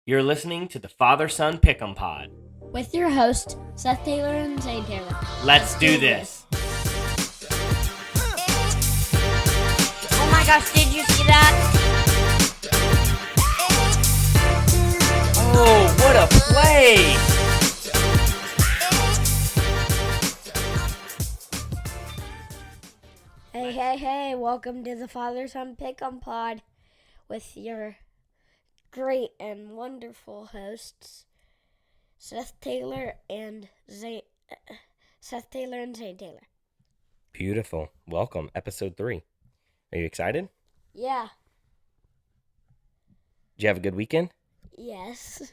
You're listening to the Father-Son Pick'em Pod. With your host, Seth Taylor and Zayn Taylor. Let's do this. Oh my gosh, did you see that? Oh, what a play! Hey, welcome to the Father-Son Pick'em Pod with your great and wonderful hosts, Seth Taylor and Zayn Taylor. Beautiful. Welcome, episode 3. Are you excited? Yeah. Did you have a good weekend? Yes.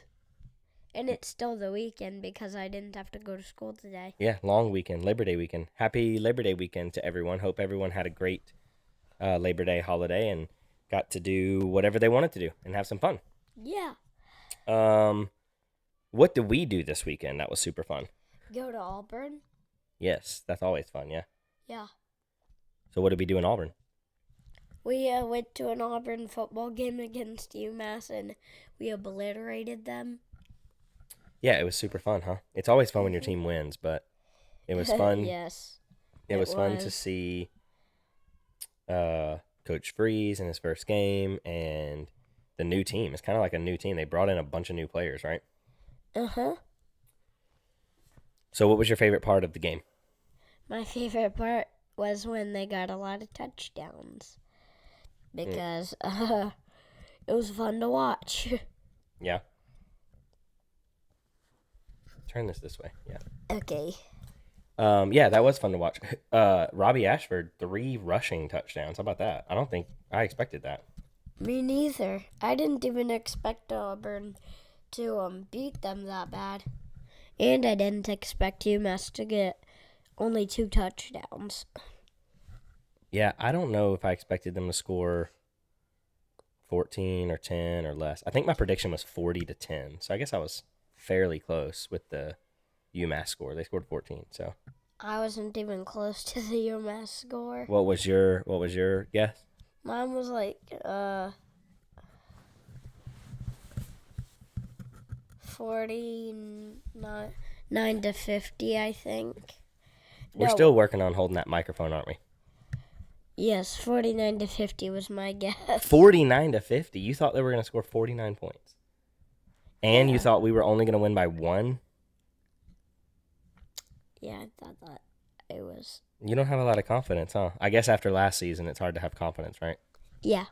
And it's still the weekend because I didn't have to go to school today. Yeah, long weekend, Labor Day weekend. Happy Labor Day weekend to everyone. Hope everyone had a great Labor Day holiday and got to do whatever they wanted to do and have some fun. Yeah. What did we do this weekend? That was super fun. Go to Auburn? Yes, that's always fun, yeah. Yeah. So what did we do in Auburn? We went to an Auburn football game against UMass, and we obliterated them. Yeah, it was super fun, huh? It's always fun when your team wins, but it was fun. Yes. It was fun to see Coach Freeze in his first game and the new team. It's kind of like a new team. They brought in a bunch of new players, right? Uh-huh. So what was your favorite part of the game? My favorite part was when they got a lot of touchdowns because it was fun to watch. Yeah. Turn this way. Yeah. Okay. Yeah, that was fun to watch. Robbie Ashford, 3 rushing touchdowns. How about that? I don't think I expected that. Me neither. I didn't even expect Auburn to beat them that bad. And I didn't expect UMass to get only 2 touchdowns. Yeah, I don't know if I expected them to score 14 or 10 or less. I think my prediction was 40-10. So I guess I was fairly close with the UMass score. They scored 14, so. I wasn't even close to the UMass score. What was your guess? Mine was like 49 to 50, I think. We're still working on holding that microphone, aren't we? Yes, 49 to 50 was my guess. 49 to 50. You thought they were going to score 49 points. And you thought we were only going to win by 1? Yeah, I thought that it was. You don't have a lot of confidence, huh? I guess after last season, it's hard to have confidence, right? Yeah.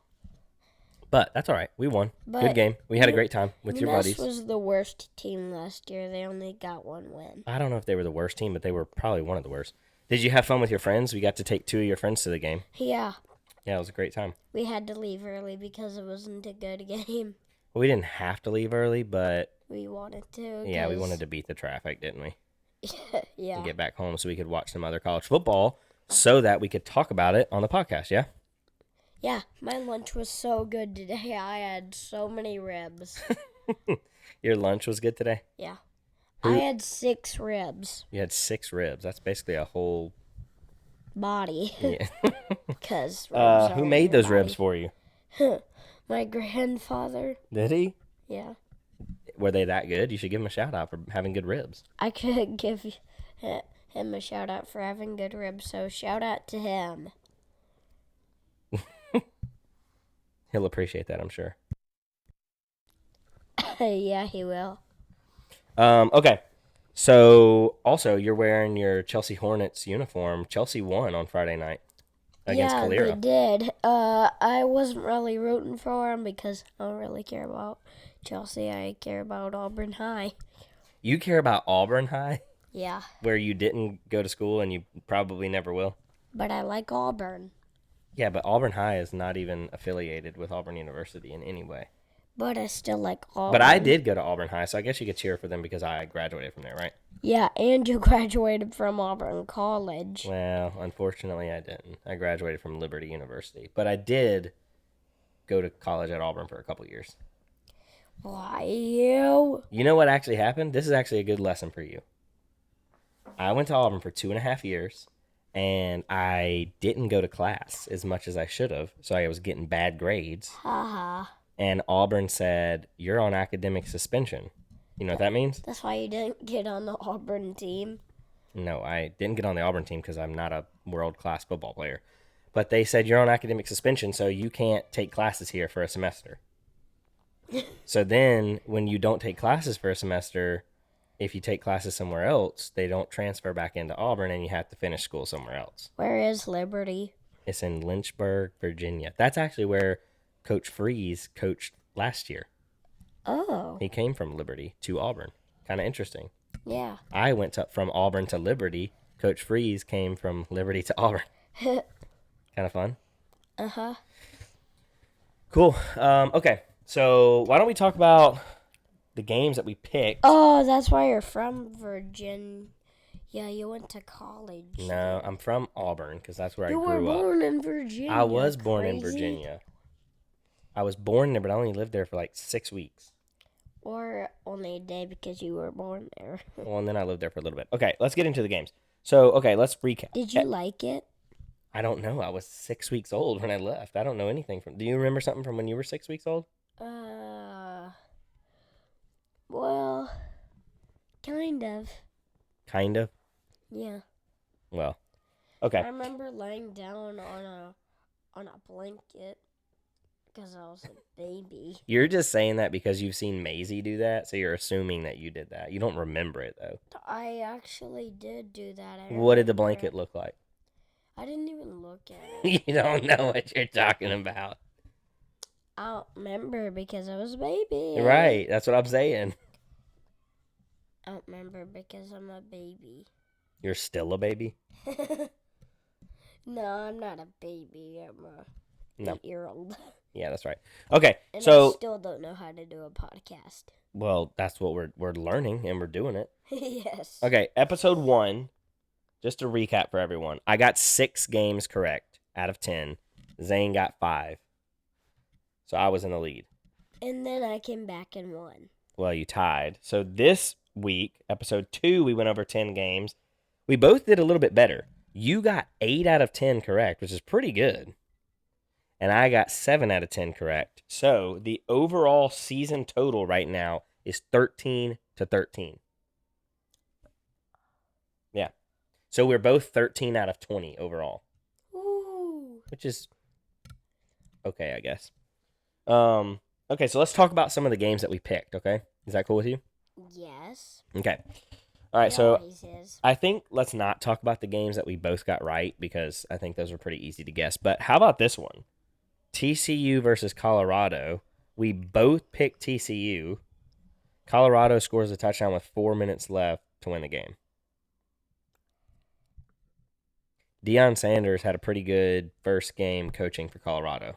But that's all right. We won. Good game. We had a great time with your buddies. UMass was the worst team last year. They only got 1 win. I don't know if they were the worst team, but they were probably one of the worst. Did you have fun with your friends? We got to take 2 of your friends to the game. Yeah. Yeah, it was a great time. We had to leave early because it wasn't a good game. Well, we didn't have to leave early, but We wanted to. yeah, we wanted to beat the traffic, didn't we? Yeah. And get back home so we could watch some other college football so that we could talk about it on the podcast, yeah? Yeah, my lunch was so good today. I had so many ribs. Your lunch was good today? Yeah. I had 6 ribs. You had 6 ribs. That's basically a whole body. Yeah. Because who made those ribs for you? My grandfather. Did he? Yeah. Were they that good? You should give him a shout out for having good ribs. I could give him a shout out for having good ribs, so shout out to him. He'll appreciate that, I'm sure. Yeah, he will. Okay. So, also, you're wearing your Chelsea Hornets uniform. Chelsea won on Friday night against Calera. Yeah, they did. I wasn't really rooting for him because I don't really care about Chelsea. I care about Auburn High. You care about Auburn High? Yeah. Where you didn't go to school and you probably never will? But I like Auburn. Yeah, but Auburn High is not even affiliated with Auburn University in any way. But I still like Auburn. But I did go to Auburn High, so I guess you could cheer for them because I graduated from there, right? Yeah, and you graduated from Auburn College. Well, unfortunately, I didn't. I graduated from Liberty University. But I did go to college at Auburn for a couple years. Why, you? You know what actually happened? This is actually a good lesson for you. I went to Auburn for 2.5 years, and I didn't go to class as much as I should have, so I was getting bad grades. Haha. and Auburn said, "You're on academic suspension." You know what that means? That's why you didn't get on the Auburn team. No, I didn't get on the Auburn team because I'm not a world-class football player. But they said you're on academic suspension, so you can't take classes here for a semester. So then, when you don't take classes for a semester, if you take classes somewhere else, they don't transfer back into Auburn, and you have to finish school somewhere else. Where is Liberty? It's in Lynchburg, Virginia. That's actually where Coach Freeze coached last year. Oh. He came from Liberty to Auburn. Kind of interesting. Yeah. I went from Auburn to Liberty. Coach Freeze came from Liberty to Auburn. Kind of fun. Uh-huh. Cool. Okay. So why don't we talk about the games that we picked? Oh, that's why you're from Virginia. Yeah, you went to college. No, I'm from Auburn because that's where I grew up. You were born in Virginia. I was born in Crazy. Virginia. I was born there, but I only lived there for like 6 weeks. Or only a day because you were born there. Well, and then I lived there for a little bit. Okay, let's get into the games. So, okay, let's recap. Did you like it? I don't know. I was 6 weeks old when I left. I don't know anything from. Do you remember something from when you were 6 weeks old? Well, kind of. Kind of. Yeah. Well, okay. I remember laying down on a blanket because I was a baby. You're just saying that because you've seen Maisie do that, so you're assuming that you did that. You don't remember it though. I actually did do that. What did the blanket look like? I didn't even look at it. You don't know what you're talking about. I don't remember because I was a baby. Right, that's what I'm saying. I don't remember because I'm a baby. You're still a baby? No, I'm not a baby. I'm a 8-year-old. Yeah, that's right. Okay, And so I still don't know how to do a podcast. well, that's what we're learning and we're doing it. Yes. Okay, episode 1. Just to recap for everyone, I got 6 games correct out of 10. Zayn got 5. So I was in the lead. And then I came back and won. Well, you tied. So this week, episode 2, we went over 10 games. We both did a little bit better. You got 8 out of 10 correct, which is pretty good. And I got 7 out of 10 correct. So the overall season total right now is 13-13. Yeah. So we're both 13 out of 20 overall. Ooh. Which is okay, I guess. Okay, so let's talk about some of the games that we picked, okay? Is that cool with you? Yes. Okay. All right, It so always is. I think let's not talk about the games that we both got right because I think those were pretty easy to guess. But how about this one? TCU versus Colorado. We both picked TCU. Colorado scores a touchdown with 4 minutes left to win the game. Deion Sanders had a pretty good first game coaching for Colorado.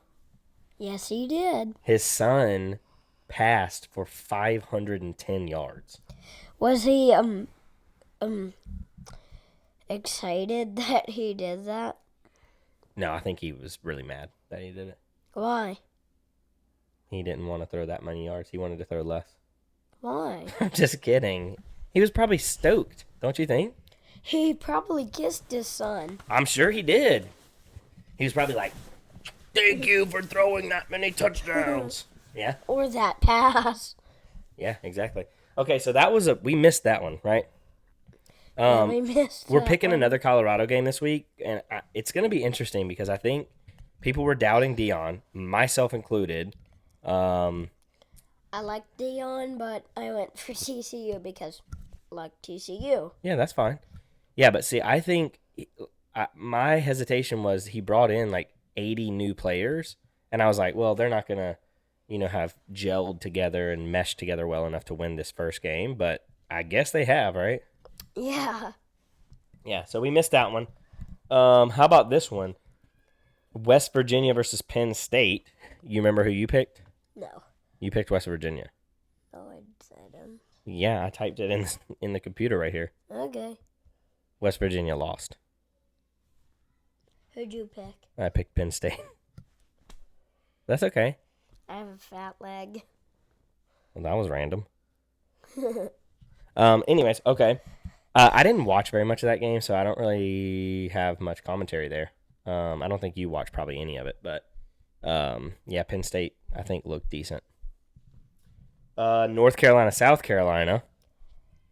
Yes, he did. His son passed for 510 yards. Was he excited that he did that? No, I think he was really mad that he did it. Why? He didn't want to throw that many yards. He wanted to throw less. Why? I'm just kidding. He was probably stoked, don't you think? He probably kissed his son. I'm sure he did. He was probably like, "Thank you for throwing that many touchdowns." Yeah. Or that pass. Yeah, exactly. Okay, so we missed that one, right? Yeah, we missed We're that picking one. another Colorado game this week, and it's going to be interesting because I think people were doubting Deion, myself included. I like Deion, but I went for TCU because I like TCU. Yeah, that's fine. Yeah, but see, I think my hesitation was he brought in like 80 new players, and I was like, well, they're not going to, have gelled together and meshed together well enough to win this first game, but I guess they have, right? Yeah. Yeah, so we missed that one. How about this one? West Virginia versus Penn State. You remember who you picked? No. You picked West Virginia. Oh, I said him. Yeah, I typed it in the computer right here. Okay. West Virginia lost. Who'd you pick? I picked Penn State. That's okay. I have a fat leg. Well, that was random. Anyways, okay. I didn't watch very much of that game, so I don't really have much commentary there. I don't think you watched probably any of it, but yeah, Penn State. I think looked decent. North Carolina, South Carolina.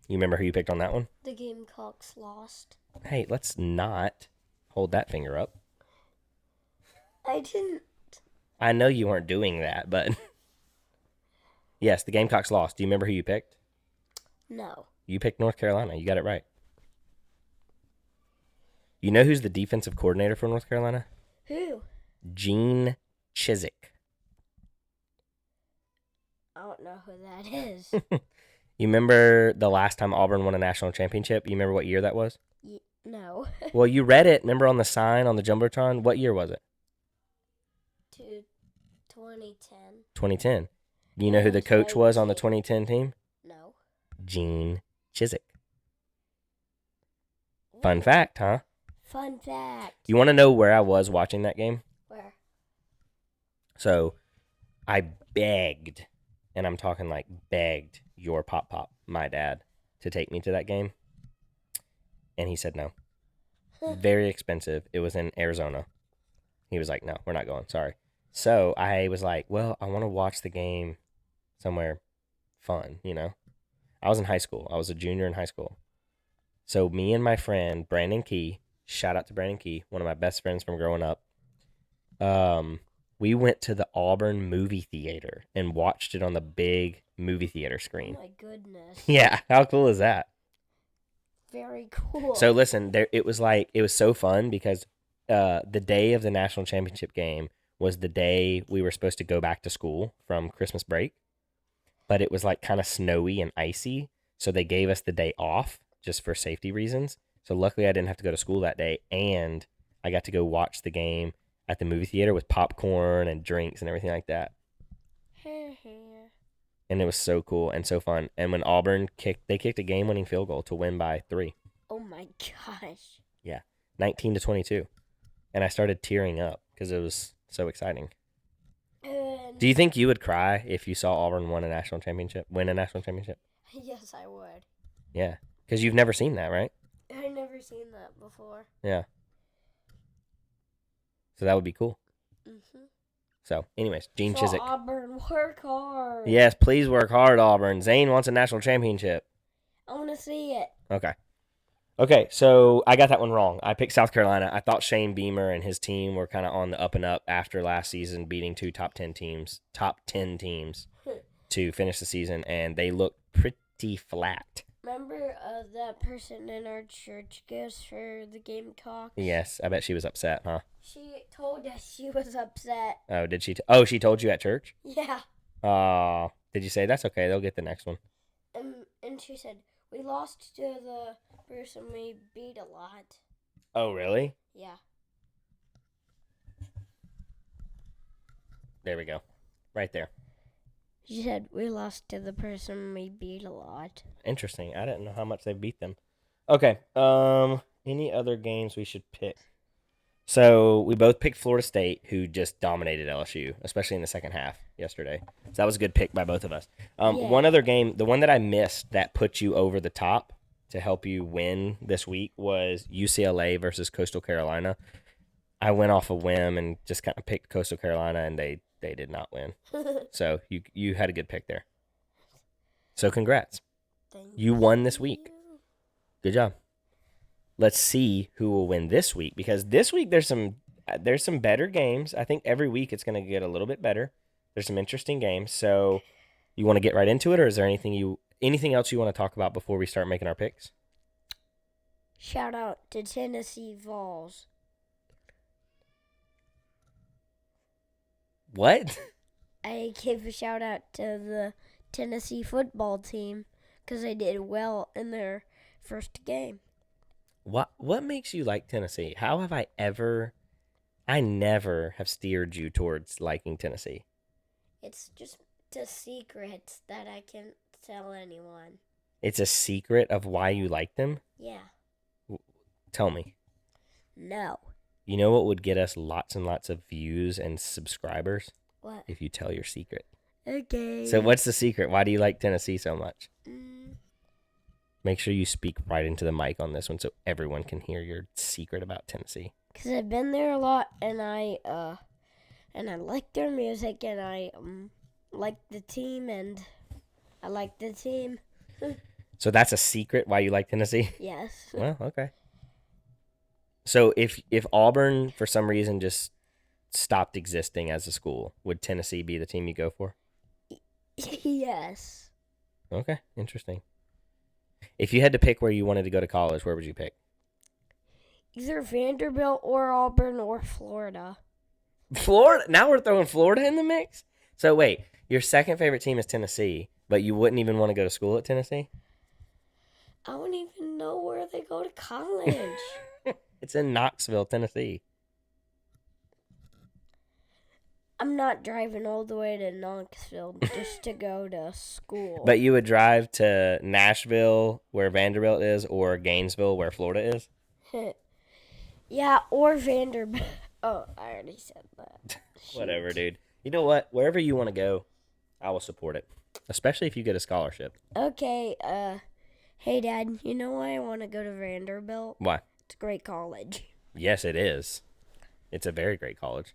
You remember who you picked on that one? The Gamecocks lost. Hey, let's not hold that finger up. I didn't. I know you weren't doing that, but yes, the Gamecocks lost. Do you remember who you picked? No. You picked North Carolina. You got it right. You know who's the defensive coordinator for North Carolina? Who? Gene Chizik. I don't know who that is. You remember the last time Auburn won a national championship? You remember what year that was? No. Well, you read it. Remember on the sign on the Jumbotron? What year was it? 2010. 2010. You know who the coach was on the 2010 team? No. Gene Chizik. Fun fact, huh? Fun fact. You want to know where I was watching that game? Where? So I begged, and I'm talking like begged your pop, my dad, to take me to that game. And he said no. Very expensive. It was in Arizona. He was like, no, we're not going. Sorry. So I was like, well, I want to watch the game somewhere fun, you know? I was in high school. I was a junior in high school. So me and my friend, Brandon Key, shout out to Brandon Key, one of my best friends from growing up. We went to the Auburn movie theater and watched it on the big movie theater screen. Oh my goodness. Yeah, how cool is that? Very cool. So listen, it was so fun because the day of the national championship game was the day we were supposed to go back to school from Christmas break, but it was like kind of snowy and icy, so they gave us the day off just for safety reasons. So luckily I didn't have to go to school that day, and I got to go watch the game at the movie theater with popcorn and drinks and everything like that. And it was so cool and so fun. And when Auburn kicked a game-winning field goal to win by 3. Oh my gosh. Yeah, 19-22. And I started tearing up because it was so exciting. Do you think you would cry if you saw Auburn win a national championship? Yes, I would. Yeah, because you've never seen that, right? I've never seen that before. Yeah. So that would be cool. Mm-hmm. So, anyways, Gene Chizik. Auburn, work hard. Yes, please work hard, Auburn. Zayn wants a national championship. I want to see it. Okay, so I got that one wrong. I picked South Carolina. I thought Shane Beamer and his team were kind of on the up and up after last season, beating 2 top 10 teams to finish the season, and they looked pretty flat. Remember that person in our church goes for the Gamecocks? Yes, I bet she was upset, huh? She told us she was upset. Oh, did she? She told you at church? Yeah. Did you say that's okay? They'll get the next one. And she said, we lost to the person we beat a lot. Oh, really? Yeah. There we go. Right there. She said, we lost to the person we beat a lot. Interesting. I didn't know how much they beat them. Okay. Any other games we should pick? So we both picked Florida State, who just dominated LSU, especially in the second half yesterday. So that was a good pick by both of us. Yeah. One other game, the one that I missed that put you over the top to help you win this week was UCLA versus Coastal Carolina. I went off a whim and just kind of picked Coastal Carolina, and they did not win. So you had a good pick there. So congrats. You won this week. Good job. Let's see who will win this week, because this week there's some better games. I think every week it's going to get a little bit better. There's some interesting games. So you want to get right into it, or is there anything else you want to talk about before we start making our picks? Shout out to Tennessee Vols. What? I gave a shout out to the Tennessee football team because they did well in their first game. What makes you like Tennessee? How have I never have steered you towards liking Tennessee. It's just a secret that I can't tell anyone. It's a secret of why you like them? Yeah. Tell me. No. You know what would get us lots and lots of views and subscribers? What? If you tell your secret. Okay. So what's the secret? Why do you like Tennessee so much? Make sure you speak right into the mic on this one so everyone can hear your secret about Tennessee. Because I've been there a lot, and I and I like their music, and I like the team, and I like the team. So that's a secret why you like Tennessee? Yes. Well, okay. So if Auburn for some reason just stopped existing as a school, would Tennessee be the team you go for? Yes. Okay, interesting. If you had to pick where you wanted to go to college, where would you pick? Either Vanderbilt or Auburn or Florida. Florida. Now we're throwing Florida in the mix. So wait, your second favorite team is Tennessee, but you wouldn't even want to go to school at Tennessee? I don't even know where they go to college. It's in Knoxville, Tennessee. I'm not driving all the way to Knoxville just to go to school. But you would drive to Nashville, where Vanderbilt is, or Gainesville, where Florida is? Yeah, or Vanderbilt. Oh, I already said that. Whatever, dude. You know what? Wherever you want to go, I will support it. Especially if you get a scholarship. Okay, hey, Dad, you know why I want to go to Vanderbilt? Why? It's a great college. Yes, it is. It's a very great college.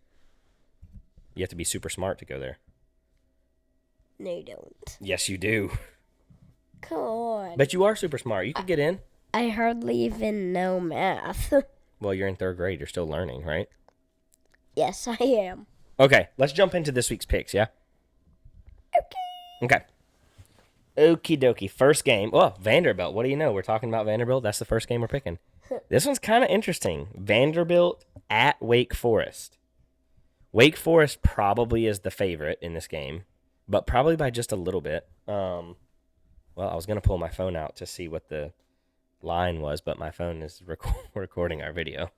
You have to be super smart to go there. No, you don't. Yes, you do. Come on. But you are super smart. You could get in. I hardly even know math. Well, you're in third grade. You're still learning, right? Yes, I am. Okay, let's jump into this week's picks, yeah? Okay. Okie dokie. First game. Oh, Vanderbilt. What do you know? We're talking about Vanderbilt. That's the first game we're picking. This one's kind of interesting. Vanderbilt at Wake Forest. Wake Forest probably is the favorite in this game, but probably by just a little bit. Well, I was going to pull my phone out to see what the line was, but my phone is recording our video.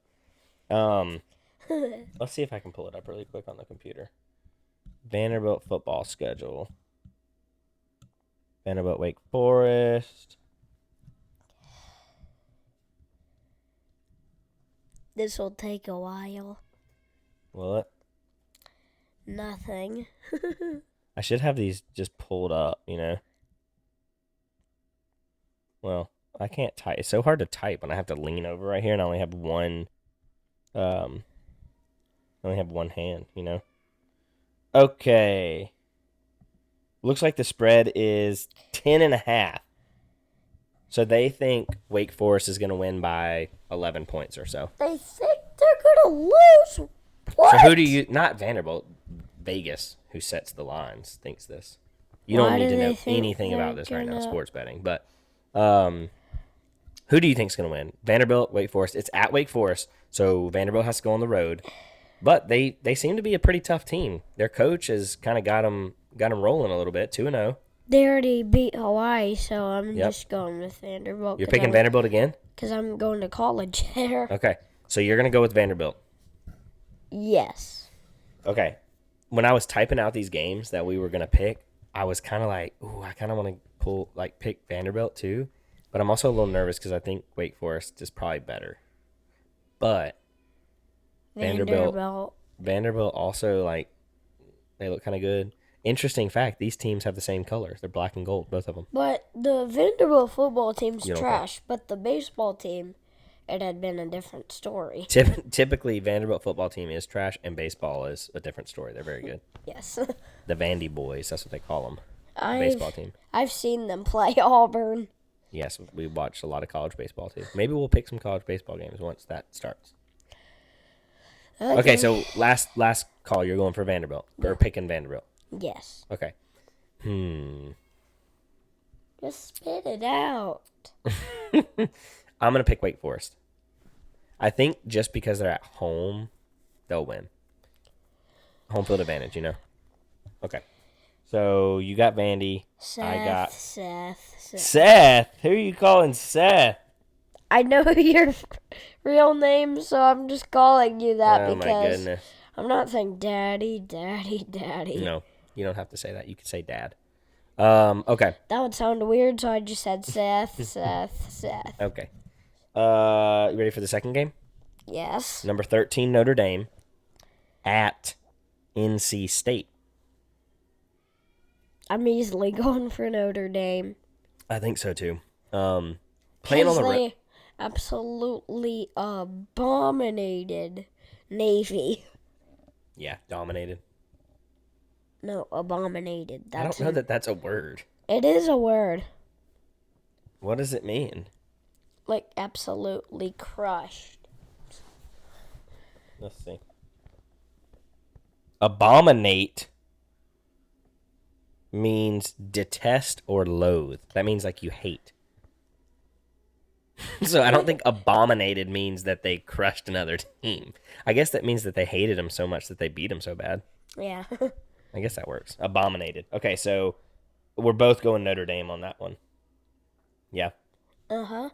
Let's see if I can pull it up really quick on the computer. Vanderbilt football schedule. Vanderbilt Wake Forest. This will take a while. Will it? Nothing. I should have these just pulled up, you know. Well, I can't type. It's so hard to type when I have to lean over right here and I only have one hand, you know. Okay. Looks like the spread is 10.5. So they think Wake Forest is going to win by 11 points or so. They think they're going to lose. What? So who do you, not Vanderbilt, Vegas, who sets the lines, thinks this. You Why don't need do to they know think anything about they're this right now, gonna- sports betting. But who do you think's going to win? Vanderbilt, Wake Forest. It's at Wake Forest, so Vanderbilt has to go on the road. But they seem to be a pretty tough team. Their coach has kind of got them rolling a little bit, 2-0. They already beat Hawaii, so I'm Yep. just going with Vanderbilt. You're picking Vanderbilt again? Because I'm going to college there. Okay, so you're going to go with Vanderbilt. Yes. Okay, when I was typing out these games that we were going to pick, I was kind of like, ooh, I kind of want to pick Vanderbilt too. But I'm also a little nervous because I think Wake Forest is probably better. But Vanderbilt also, they look kind of good. Interesting fact, these teams have the same colors. They're black and gold, both of them. But the Vanderbilt football team's You don't trash. But the baseball team, it had been a different story. Typically, Vanderbilt football team is trash, and baseball is a different story. They're very good. Yes. The Vandy boys, that's what they call them. The baseball team. I've seen them play Auburn. Yes, we watched a lot of college baseball, too. Maybe we'll pick some college baseball games once that starts. Okay, so last call, you're going for Vanderbilt. We're picking Vanderbilt. Yes. Okay. Just spit it out. I'm going to pick Wake Forest. I think just because they're at home, they'll win. Home field advantage, you know? Okay. So you got Vandy. I got Seth. Seth. Who are you calling Seth? I know your real name, so I'm just calling you that Oh, my because goodness. I'm not saying daddy. No, you don't have to say that. You can say dad. Okay. That would sound weird, so I just said Seth, Seth. Okay. You ready for the second game? Yes. Number 13, Notre Dame at NC State. I'm easily going for Notre Dame. I think so, too. Playing on the They absolutely abominated Navy. Yeah, dominated. No, abominated. I don't know that that's a word. It is a word. What does it mean? Like absolutely crushed. Let's see. Abominate means detest or loathe. That means like you hate. So I don't think abominated means that they crushed another team. I guess that means that they hated them so much that they beat them so bad. Yeah. I guess that works. Abominated. Okay, so we're both going Notre Dame on that one. Yeah. Uh-huh.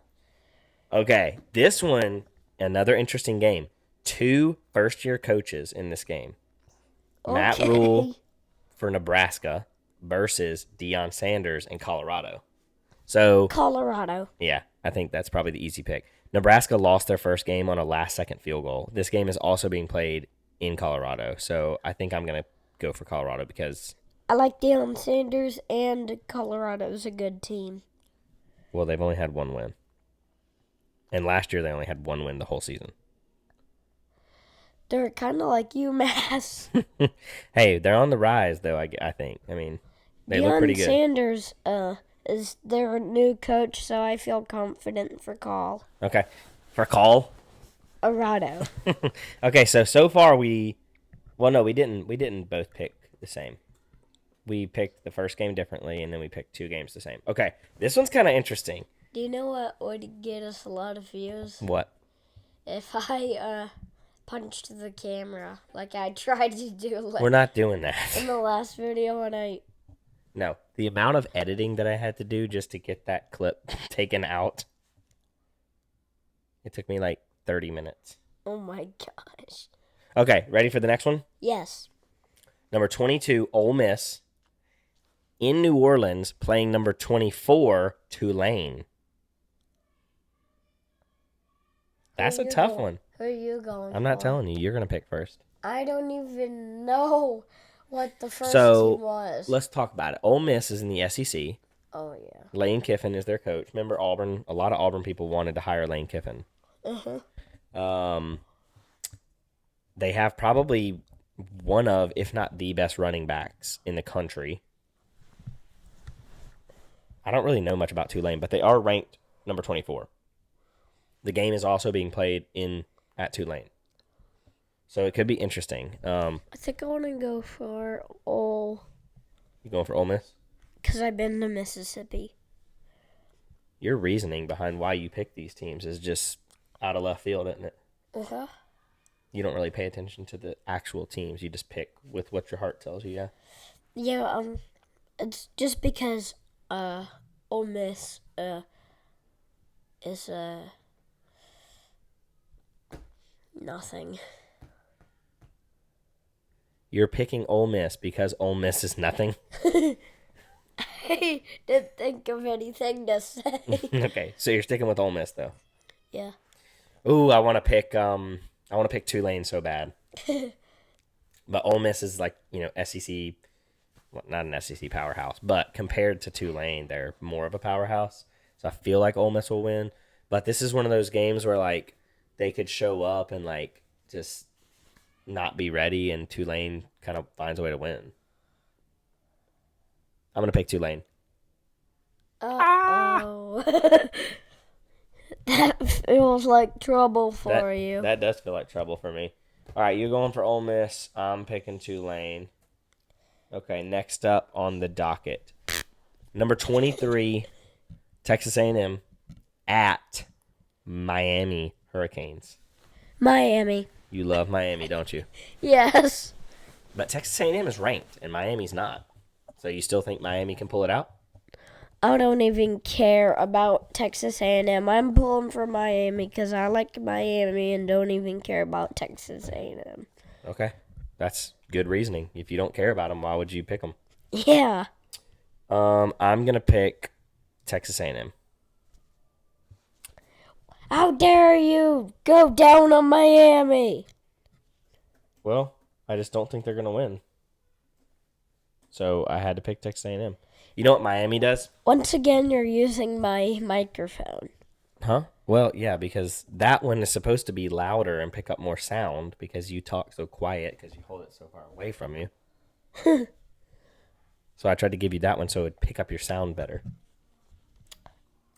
Okay, this one, another interesting game. 2 first-year coaches in this game. Matt Okay. Rule for Nebraska versus Deion Sanders in Colorado. So, Colorado. yeah, I think that's probably the easy pick. Nebraska lost their first game on a last-second field goal. This game is also being played in Colorado, so I think I'm going to go for Colorado because, I like Deion Sanders, and Colorado's a good team. well, they've only had 1 win. And last year they only had 1 win the whole season. They're kind of like UMass. Hey, they're on the rise, though, I think. I mean, they look pretty Deion good. Sanders is their new coach, so I feel confident for Okay. For call? Colorado. Okay, so far well, no, we didn't both pick the same. We picked the first game differently, and then we picked 2 games the same. Okay, this one's kind of interesting. Do you know what would get us a lot of views? What? If I punched the camera like I tried to do We're not doing in that. the last video when I... No, the amount of editing that I had to do just to get that clip taken out, it took me like 30 minutes. Oh my gosh. Okay, ready for the next one? Yes. Number 22, Ole Miss in New Orleans playing number 24, Tulane. That's a tough one. Who are you going I'm not for? telling you. You're going to pick first. I don't even know what the first So, team was. let's talk about it. Ole Miss is in the SEC. Oh, yeah. Lane Kiffin is their coach. Remember Auburn? A lot of Auburn people wanted to hire Lane Kiffin. Uh-huh. They have probably one of, if not the best running backs in the country. I don't really know much about Tulane, but they are ranked number 24. The game is also being played at Tulane. So it could be interesting. I think I want to go for Ole. You going for Ole Miss? Because I've been to Mississippi. Your reasoning behind why you pick these teams is just out of left field, isn't it? Uh-huh. You don't really pay attention to the actual teams. You just pick with what your heart tells you, yeah? Yeah, it's just because, Ole Miss, is, nothing. You're picking Ole Miss because Ole Miss is nothing? I didn't think of anything to say. Okay, so you're sticking with Ole Miss, though. Yeah. Ooh, I want to pick Tulane so bad. But Ole Miss is like, SEC, well, not an SEC powerhouse, but compared to Tulane, they're more of a powerhouse. So I feel like Ole Miss will win. But this is one of those games where, like, they could show up and, like, just not be ready, and Tulane kind of finds a way to win. I'm going to pick Tulane. Uh-oh. That feels like trouble for you. That does feel like trouble for me. All right, you're going for Ole Miss. I'm picking Tulane. Okay, next up on the docket. Number 23, Texas A&M at Miami Hurricanes. Miami. You love Miami, don't you? Yes. But Texas A&M is ranked, and Miami's not. So you still think Miami can pull it out? I don't even care about Texas A&M. I'm pulling for Miami because I like Miami and don't even care about Texas A&M. Okay, that's good reasoning. If you don't care about them, why would you pick them? Yeah. I'm gonna pick Texas A&M. How dare you go down on Miami? Well, I just don't think they're gonna win. So I had to pick Texas A&M. You know what Miami does? Once again, you're using my microphone. Huh? Well, yeah, because that one is supposed to be louder and pick up more sound because you talk so quiet because you hold it so far away from you. So I tried to give you that one so it would pick up your sound better.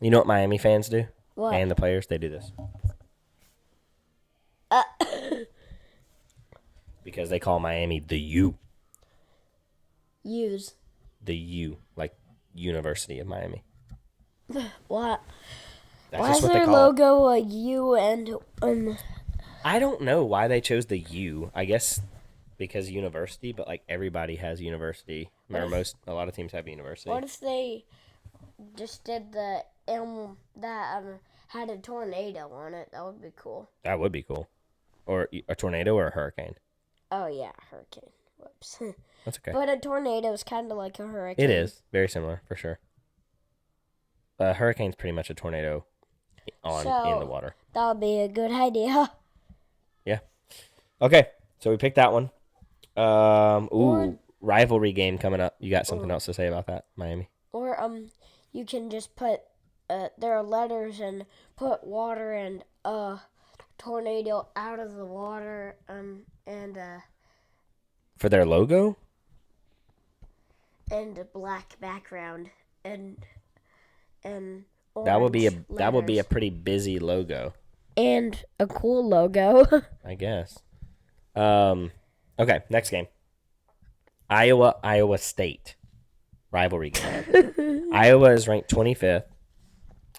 You know what Miami fans do? What? And the players, they do this. Because they call Miami the U. Use. The U, like University of Miami. What? That's Why just is what they their call it. logo a U and I don't know why they chose the U. I guess because university, but like everybody has university. Or a lot of teams have university. what if they just did the emblem that had a tornado on it? That would be cool. That would be cool. Or a tornado or a hurricane. Oh yeah, hurricane. Whoops. That's okay. But a tornado is kind of like a hurricane. It is very similar for sure. A hurricane's pretty much a tornado in the water. That would be a good idea. Yeah. Okay, so we picked that one. Rivalry game coming up. You got something else to say about that, Miami? Or you can just put their letters and put water and tornado out of the water and For their logo? and a black background and That would be orange a pretty busy logo, and a cool logo. I guess. Okay, next game. Iowa State rivalry game. Iowa is ranked 25th.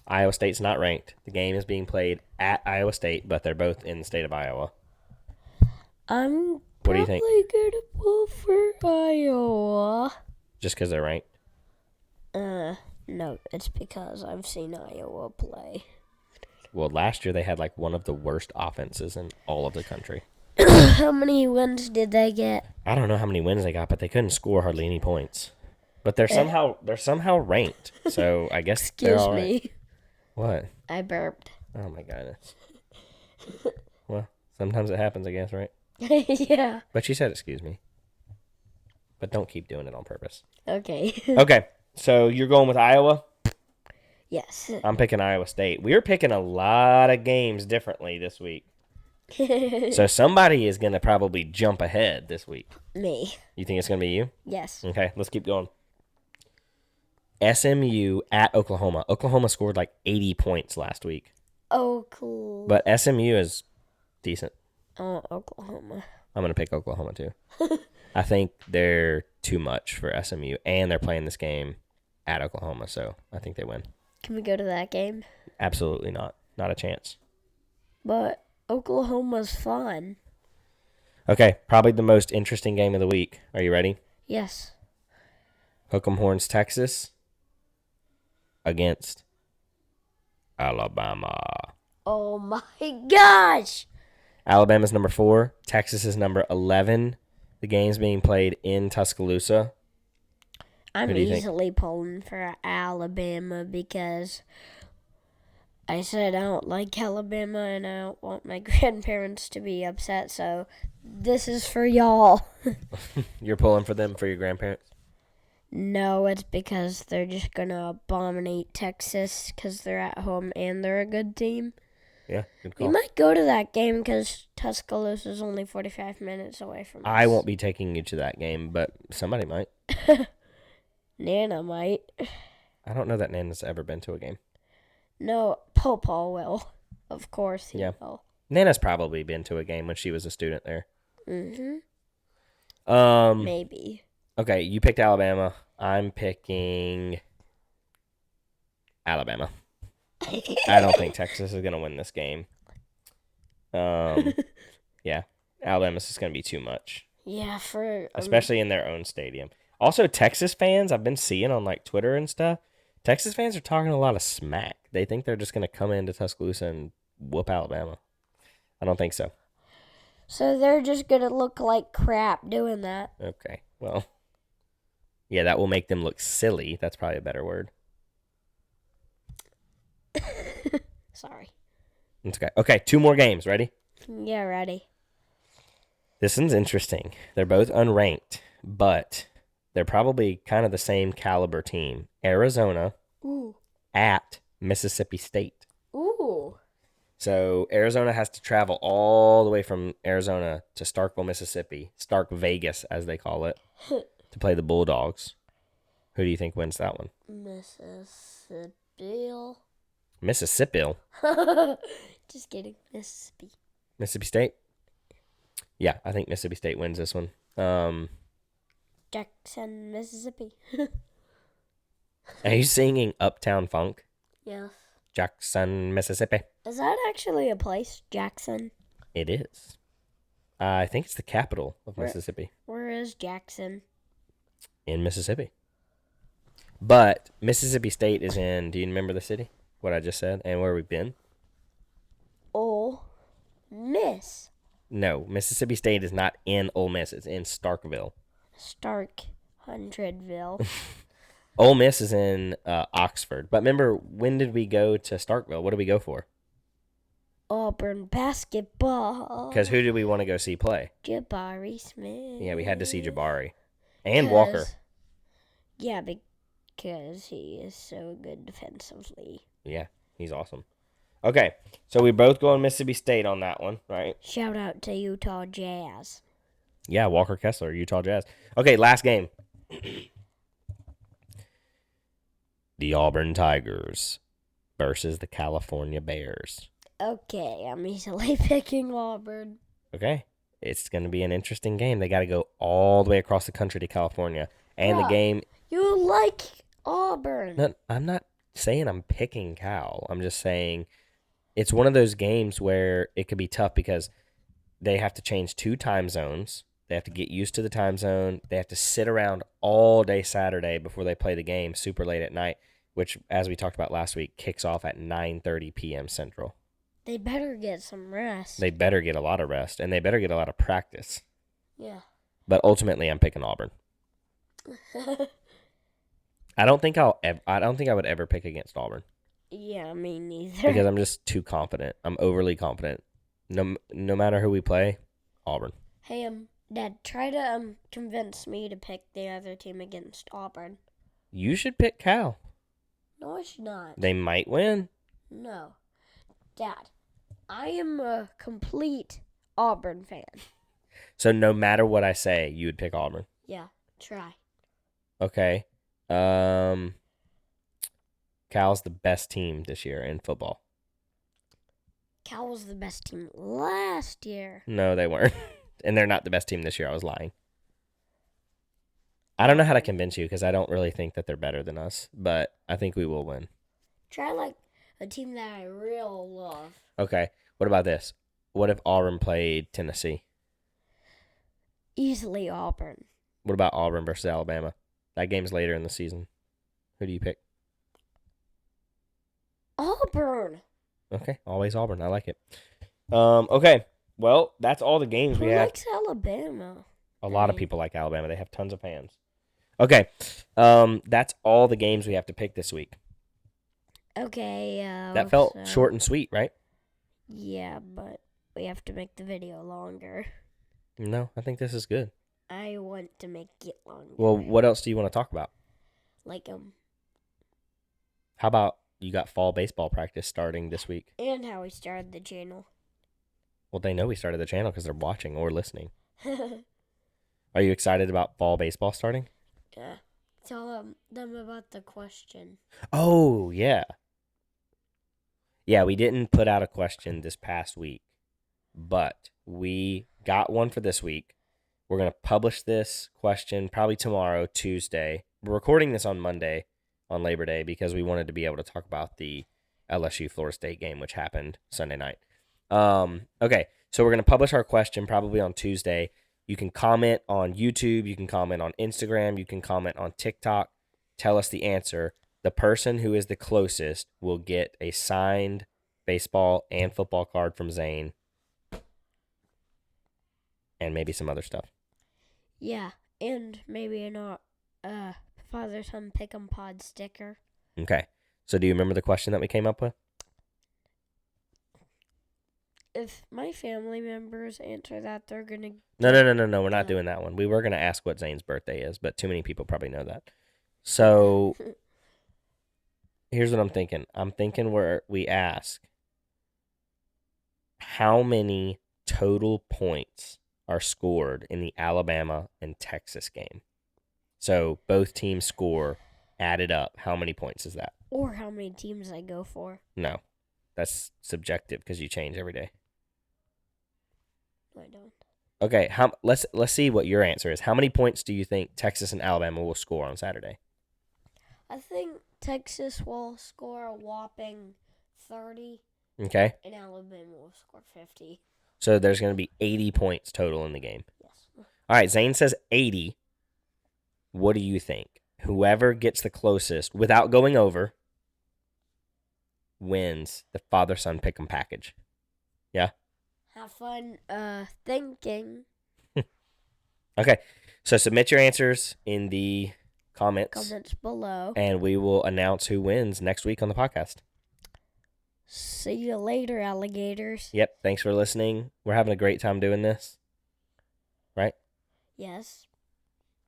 Iowa State's not ranked. The game is being played at Iowa State, but they're both in the state of Iowa. I'm What do you think? probably gonna pull for Iowa. Just because they're ranked? No, it's because I've seen Iowa play. Well, last year they had like one of the worst offenses in all of the country. How many wins did they get? I don't know how many wins they got, but they couldn't score hardly any points. But they're somehow ranked. So I guess they're all right. Excuse me. What? I burped. Oh my goodness. Well, sometimes it happens, I guess, right? Yeah. But she said, "Excuse me." But don't keep doing it on purpose. Okay. Okay, so you're going with Iowa? Yes. I'm picking Iowa State. We're picking a lot of games differently this week. So somebody is going to probably jump ahead this week. Me. You think it's going to be you? Yes. Okay, let's keep going. SMU at Oklahoma. Oklahoma scored like 80 points last week. Oh, cool. But SMU is decent. Oklahoma. I'm going to pick Oklahoma too. I think they're too much for SMU, and they're playing this game at Oklahoma, so I think they win. Can we go to that game? Absolutely not. Not a chance. But Oklahoma's fun. Okay, probably the most interesting game of the week. Are you ready? Yes. Hook'em Horns, Texas against Alabama. Oh my gosh! Alabama's number 4. Texas is number 11. The game's being played in Tuscaloosa. I'm Who do you think? easily pulling for Alabama because I said I don't like Alabama and I don't want my grandparents to be upset, so this is for y'all. You're pulling for them for your grandparents? No, it's because they're just going to abominate Texas because they're at home and they're a good team. Yeah, good We call. might go to that game because Tuscaloosa is only 45 minutes away from us. I won't be taking you to that game, but somebody might. Nana might. I don't know that Nana's ever been to a game. No, Paw will. Of course he will. Nana's probably been to a game when she was a student there. Mm-hmm. Maybe. Okay, you picked Alabama. I'm picking Alabama. I don't think Texas is going to win this game. Yeah, Alabama's just going to be too much. Yeah, especially in their own stadium. Also, Texas fans, I've been seeing on like Twitter and stuff, Texas fans are talking a lot of smack. They think they're just going to come into Tuscaloosa and whoop Alabama. I don't think so. So they're just going to look like crap doing that. Okay, well, yeah, that will make them look silly. That's probably a better word. Sorry. It's okay. Okay, 2 more games. Ready? Yeah, ready. This one's interesting. They're both unranked, but they're probably kind of the same caliber team. Arizona Ooh. at Mississippi State. Ooh. So Arizona has to travel all the way from Arizona to Starkville, Mississippi, Stark Vegas as they call it, to play the Bulldogs. Who do you think wins that one? Mississippi. Mississippi. Just kidding. Mississippi. Mississippi State? Yeah, I think Mississippi State wins this one. Jackson, Mississippi. Are you singing Uptown Funk? Yes. Jackson, Mississippi. Is that actually a place, Jackson? It is. I think it's the capital of Mississippi. Where is Jackson? In Mississippi. But Mississippi State is in, do you remember the city? What I just said? And where we've been? Ole Miss. No, Mississippi State is not in Ole Miss. It's in Starkville. Stark Hundredville. Ole Miss is in Oxford. But remember, when did we go to Starkville? What did we go for? Auburn basketball. Because who did we want to go see play? Jabari Smith. Yeah, we had to see Jabari. And Walker. Yeah, because he is so good defensively. Yeah, he's awesome. Okay, so we both go on Mississippi State on that one, right? Shout out to Utah Jazz. Yeah, Walker Kessler, Utah Jazz. Okay, last game. The Auburn Tigers versus the California Bears. Okay, I'm easily picking Auburn. Okay, it's going to be an interesting game. They got to go all the way across the country to California. And Bruh, the game... You like Auburn. No, I'm not saying I'm picking Cal. I'm just saying it's one of those games where it could be tough because they have to change 2 time zones. They have to get used to the time zone. They have to sit around all day Saturday before they play the game super late at night, which, as we talked about last week, kicks off at 9:30 p.m. Central. They better get some rest. They better get a lot of rest, and they better get a lot of practice. Yeah. But ultimately, I'm picking Auburn. I don't think I would ever pick against Auburn. Yeah, me neither. Because I'm just too confident. I'm overly confident. No matter who we play, Auburn. Hey, Dad, try to convince me to pick the other team against Auburn. You should pick Cal. No, I should not. They might win. No. Dad, I am a complete Auburn fan. So no matter what I say, you would pick Auburn. Yeah, try. Okay. Cal's the best team this year in football. Cal was the best team last year. No, they weren't. And they're not the best team this year. I was lying. I don't know how to convince you because I don't really think that they're better than us, but I think we will win. Try like a team that I real love. Okay. What about this? What if Auburn played Tennessee? Easily Auburn. What about Auburn versus Alabama? That game's later in the season. Who do you pick? Auburn. Okay, always Auburn. I like it. Okay. Well, that's all the games we Who have. likes Alabama? A lot of people like Alabama. They have tons of fans. Okay. That's all the games we have to pick this week. Okay. That felt short and sweet, right? Yeah, but we have to make the video longer. No, I think this is good. I want to make it longer. Well, what else do you want to talk about? Like How about you got fall baseball practice starting this week? And how we started the channel. Well, they know we started the channel because they're watching or listening. Are you excited about fall baseball starting? Yeah. Tell them about the question. Oh, yeah. Yeah, we didn't put out a question this past week, but we got one for this week. We're going to publish this question probably tomorrow, Tuesday. We're recording this on Monday, on Labor Day, because we wanted to be able to talk about the LSU-Florida State game, which happened Sunday night. Okay, so we're going to publish our question probably on Tuesday. You can comment on YouTube. You can comment on Instagram. You can comment on TikTok. Tell us the answer. The person who is the closest will get a signed baseball and football card from Zayn. And maybe some other stuff. Yeah, and maybe a father-son pick'em pod sticker. Okay, so do you remember the question that we came up with? If my family members answer that, they're going to... No, we're not doing that one. We were going to ask what Zayn's birthday is, but too many people probably know that. So, here's what I'm thinking. I'm thinking where we ask, how many total points are scored in the Alabama and Texas game. So both teams score, added up. How many points is that? Or how many teams I go for. No, that's subjective because you change every day. No, I don't. Okay, let's see what your answer is. How many points do you think Texas and Alabama will score on Saturday? I think Texas will score a whopping 30. Okay. And Alabama will score 50. So there's going to be 80 points total in the game. Yes. All right, Zane says 80. What do you think? Whoever gets the closest without going over wins the father-son pick'em package. Yeah? Have fun thinking. Okay, so submit your answers in the comments below. And we will announce who wins next week on the podcast. See you later, alligators. Yep, thanks for listening. We're having a great time doing this. Right? Yes.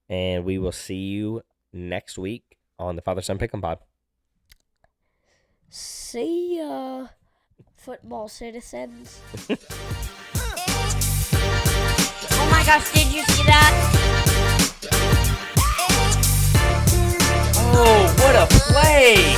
And we will see you next week on the Father-Son Pick'em Pod. See ya, football citizens. Oh my gosh, did you see that? Oh, what a play!